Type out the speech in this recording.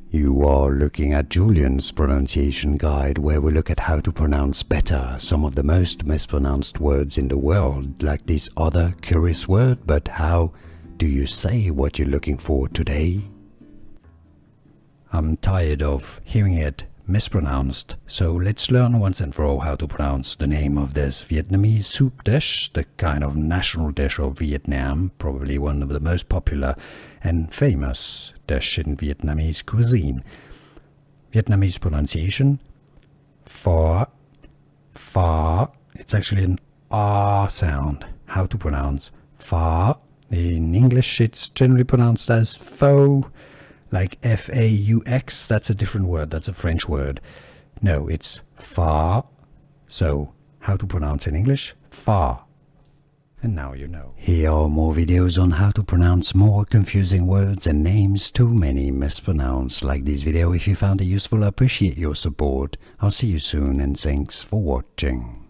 You are looking at Julian's pronunciation guide, where we look at how to pronounce better some of the most mispronounced words in the world, like this other curious word. But how do you say what you're looking for today? I'm tired of hearing it mispronounced, so let's learn once and for all how to pronounce the name of this Vietnamese soup dish, the kind of national dish of Vietnam, probably one of the most popular and famous dish in Vietnamese cuisine. Vietnamese pronunciation: phở, phở. It's actually an R sound. How to pronounce phở? In English, it's generally pronounced as faux, like F-A-U-X. That's a different word. That's a French word. No, it's phở. So, how to pronounce in English? Phở. And now you know. Here are more videos on how to pronounce more confusing words and names too many mispronounced. Like this video if you found it useful. I appreciate your support. I'll see you soon and thanks for watching.